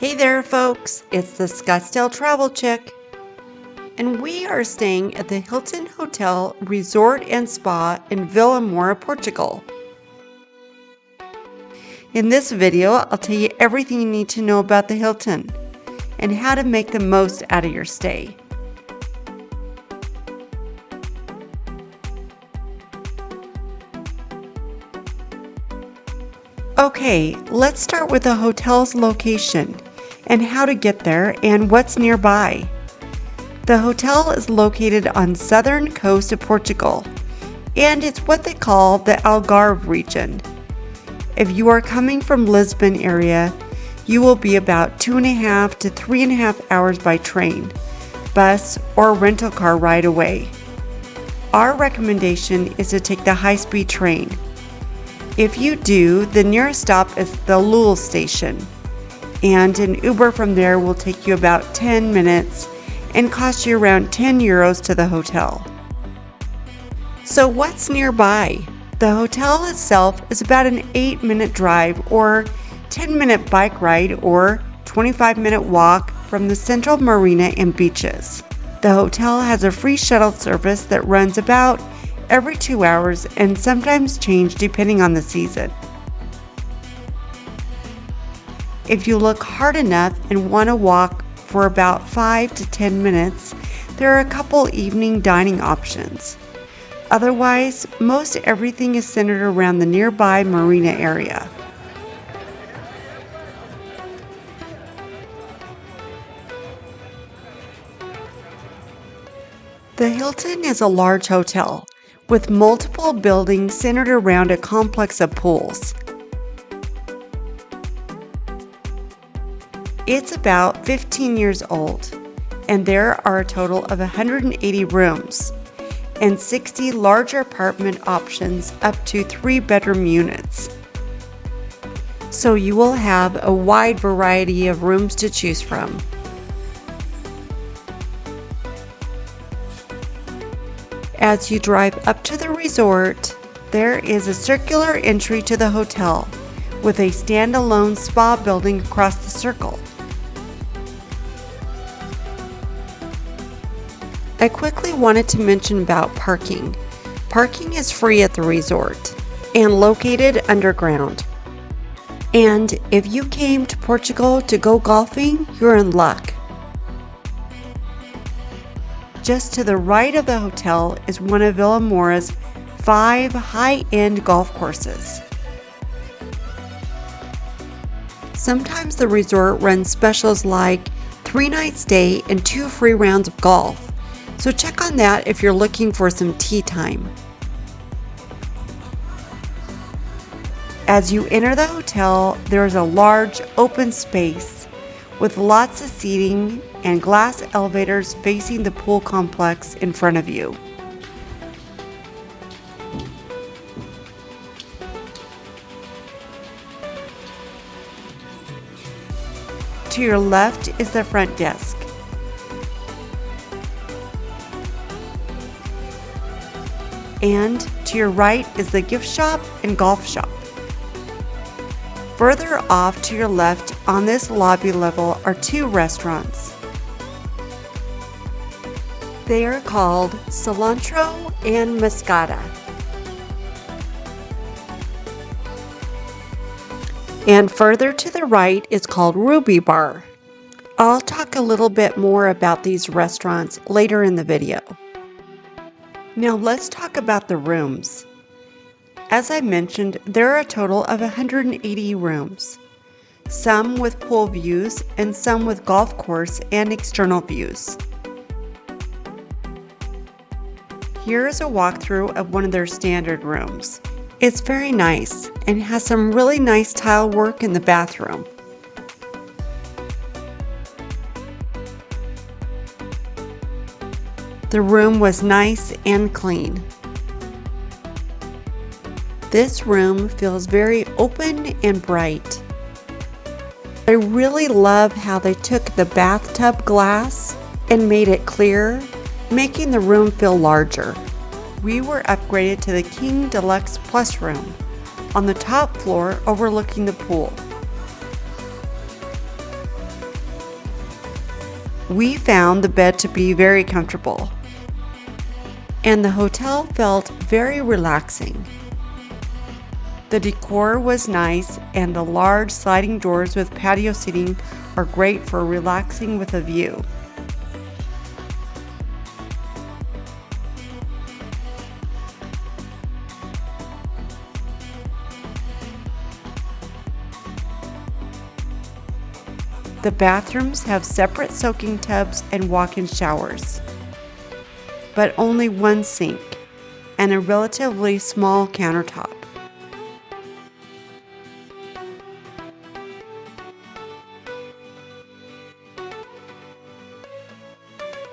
Hey there, folks. It's the Scottsdale Travel Chick, and we are staying at the Hilton Hotel Resort and Spa in Vilamoura, Portugal. In this video, I'll tell you everything you need to know about the Hilton and how to make the most out of your stay. Okay, let's start with the hotel's location and how to get there and what's nearby. The hotel is located on southern coast of Portugal, and it's what they call the Algarve region. If you are coming from Lisbon area, you will be about 2.5 to 3.5 hours by train, bus, or rental car ride away. Our recommendation is to take the high-speed train. If you do, the nearest stop is the Lul station, and an Uber from there will take you about 10 minutes and cost you around 10 euros to the hotel. So what's nearby? The hotel itself is about an 8-minute drive or 10-minute bike ride or 25-minute walk from the central marina and beaches. The hotel has a free shuttle service that runs about every 2 hours and sometimes change depending on the season. If you look hard enough and want to walk for about 5 to 10 minutes, there are a couple evening dining options. Otherwise, most everything is centered around the nearby marina area. The Hilton is a large hotel with multiple buildings centered around a complex of pools. It's about 15 years old, and there are a total of 180 rooms and 60 larger apartment options up to 3-bedroom units. So you will have a wide variety of rooms to choose from. As you drive up to the resort, there is a circular entry to the hotel with a standalone spa building across the circle. I quickly wanted to mention about parking. Parking is free at the resort and located underground. And if you came to Portugal to go golfing, you're in luck. Just to the right of the hotel is one of Vilamoura's 5 high-end golf courses. Sometimes the resort runs specials like 3-night stay and 2 free rounds of golf. So check on that if you're looking for some tea time. As you enter the hotel, there is a large open space with lots of seating and glass elevators facing the pool complex in front of you. To your left is the front desk. And to your right is the gift shop and golf shop. Further off to your left on this lobby level are 2 restaurants. They are called Cilantro and Mascada. And further to the right is called Ruby Bar. I'll talk a little bit more about these restaurants later in the video. Now let's talk about the rooms. As I mentioned, there are a total of 180 rooms, some with pool views and some with golf course and external views. Here is a walkthrough of one of their standard rooms. It's very nice and has some really nice tile work in the bathroom. The room was nice and clean. This room feels very open and bright. I really love how they took the bathtub glass and made it clear, making the room feel larger. We were upgraded to the King Deluxe Plus room on the top floor overlooking the pool. We found the bed to be very comfortable, and the hotel felt very relaxing. The decor was nice, and the large sliding doors with patio seating are great for relaxing with a view. The bathrooms have separate soaking tubs and walk-in showers, but only one sink and a relatively small countertop.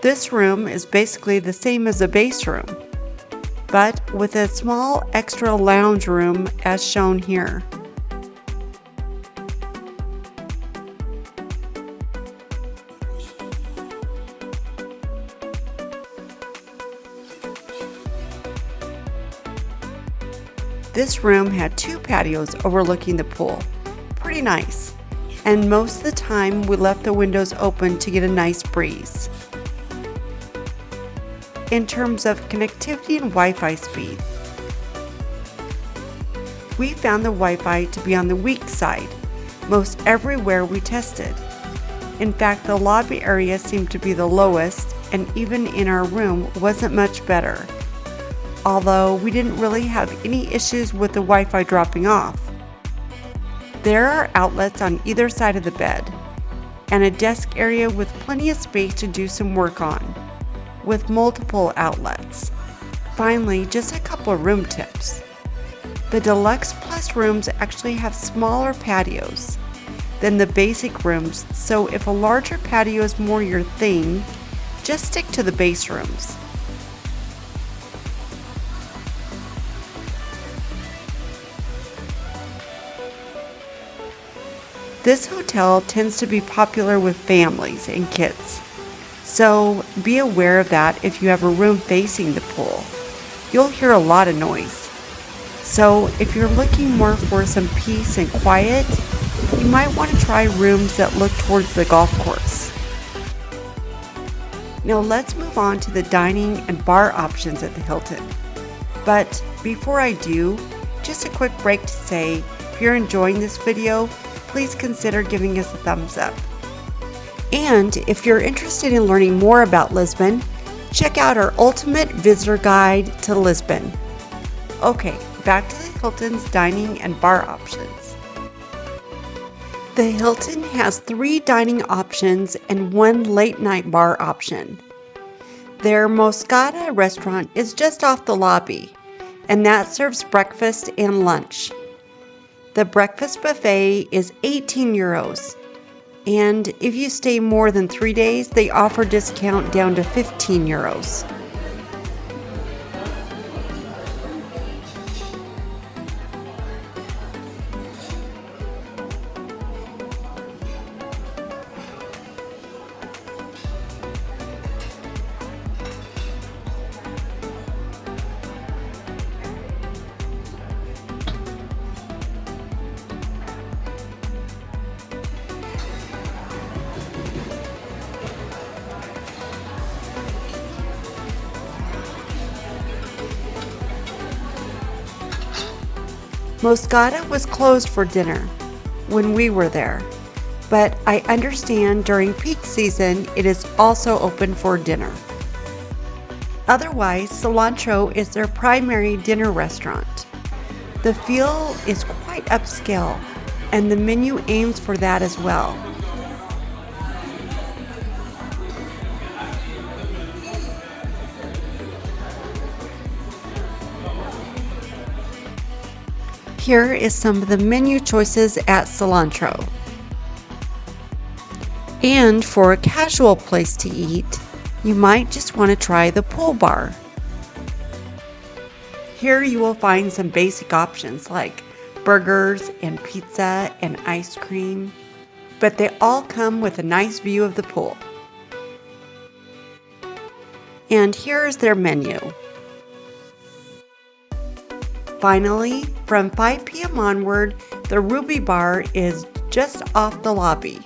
This room is basically the same as a base room, but with a small extra lounge room as shown here. This room had 2 patios overlooking the pool. Pretty nice. And most of the time we left the windows open to get a nice breeze. In terms of connectivity and Wi-Fi speed, we found the Wi-Fi to be on the weak side most everywhere we tested. In fact, the lobby area seemed to be the lowest, and even in our room wasn't much better, although we didn't really have any issues with the Wi-Fi dropping off. There are outlets on either side of the bed, and a desk area with plenty of space to do some work on, with multiple outlets. Finally, just a couple of room tips. The Deluxe Plus rooms actually have smaller patios than the basic rooms, so if a larger patio is more your thing, just stick to the base rooms. This hotel tends to be popular with families and kids, so be aware of that if you have a room facing the pool. You'll hear a lot of noise. So if you're looking more for some peace and quiet, you might want to try rooms that look towards the golf course. Now let's move on to the dining and bar options at the Hilton. But before I do, just a quick break to say, if you're enjoying this video, please consider giving us a thumbs up. And if you're interested in learning more about Lisbon, check out our ultimate visitor guide to Lisbon. Okay, back to the Hilton's dining and bar options. The Hilton has 3 dining options and 1 late night bar option. Their Moscata restaurant is just off the lobby, and that serves breakfast and lunch. The breakfast buffet is 18 euros, and if you stay more than 3 days, they offer discount down to 15 euros. Moscata was closed for dinner when we were there, but I understand during peak season it is also open for dinner. Otherwise, Cilantro is their primary dinner restaurant. The feel is quite upscale, and the menu aims for that as well. Here is some of the menu choices at Cilantro. And for a casual place to eat, you might just want to try the pool bar. Here you will find some basic options like burgers and pizza and ice cream, but they all come with a nice view of the pool. And here is their menu. Finally, from 5 p.m. onward, the Ruby Bar is just off the lobby.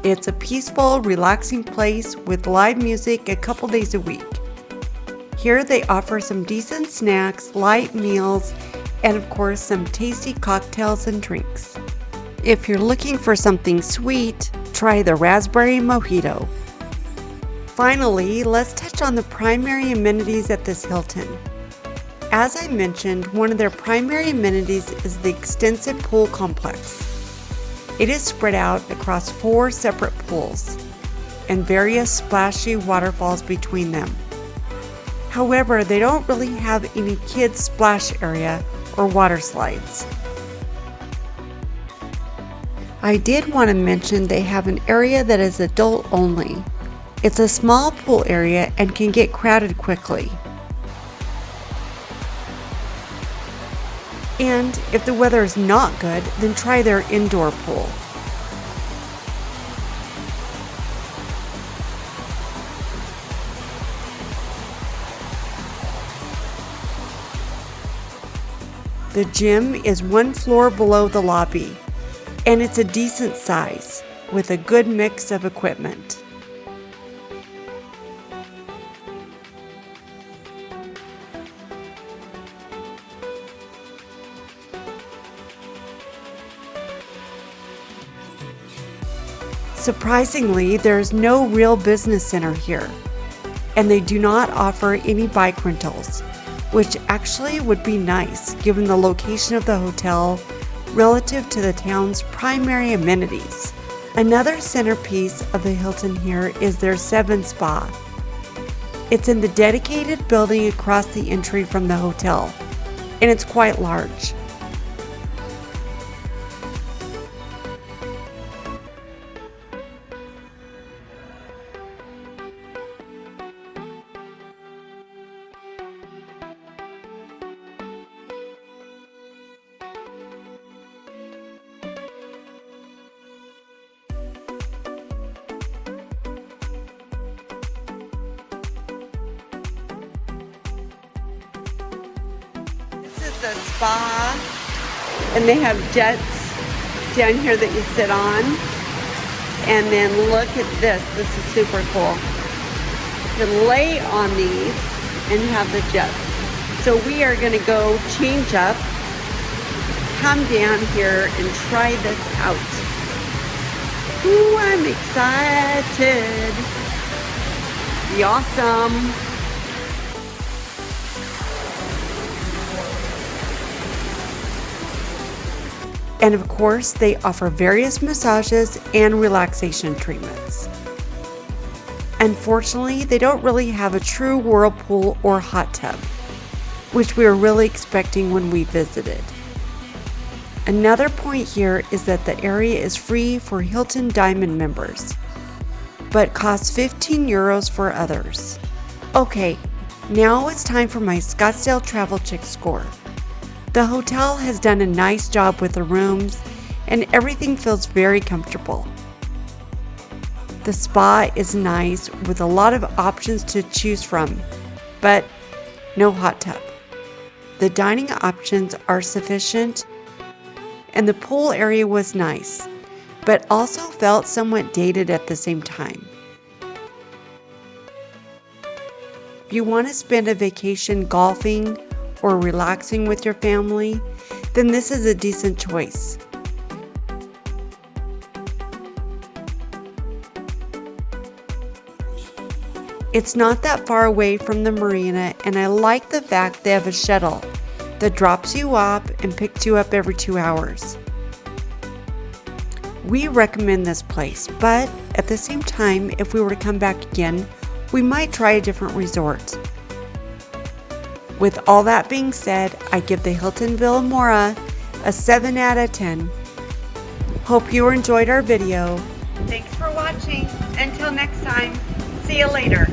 It's a peaceful, relaxing place with live music a couple days a week. Here they offer some decent snacks, light meals, and of course some tasty cocktails and drinks. If you're looking for something sweet, try the raspberry mojito. Finally, let's touch on the primary amenities at this Hilton. As I mentioned, one of their primary amenities is the extensive pool complex. It is spread out across 4 separate pools and various splashy waterfalls between them. However, they don't really have any kids' splash area or water slides. I did want to mention they have an area that is adult only. It's a small pool area and can get crowded quickly. And if the weather is not good, then try their indoor pool. The gym is 1 floor below the lobby, and it's a decent size with a good mix of equipment. Surprisingly, there's no real business center here, and they do not offer any bike rentals, which actually would be nice given the location of the hotel relative to the town's primary amenities. Another centerpiece of the Hilton here is their 7 Spa. It's in the dedicated building across the entry from the hotel, and it's quite large. The spa, and they have jets down here that you sit on, and then look at this is super cool. You can lay on these and have the jets. So we are going to go change up, come down here and try this out. Ooh, I'm excited. Be awesome. And of course, they offer various massages and relaxation treatments. Unfortunately, they don't really have a true whirlpool or hot tub, which we were really expecting when we visited. Another point here is that the area is free for Hilton Diamond members, but costs 15 euros for others. Okay, now it's time for my Scottsdale Travel Chick score. The hotel has done a nice job with the rooms, and everything feels very comfortable. The spa is nice with a lot of options to choose from, but no hot tub. The dining options are sufficient, and the pool area was nice, but also felt somewhat dated at the same time. If you want to spend a vacation golfing or relaxing with your family, then this is a decent choice. It's not that far away from the marina, and I like the fact they have a shuttle that drops you off and picks you up every 2 hours. We recommend this place, but at the same time, if we were to come back again, we might try a different resort. With all that being said, I give the Hilton Vilamoura a 7 out of 10. Hope you enjoyed our video. Thanks for watching. Until next time, see you later.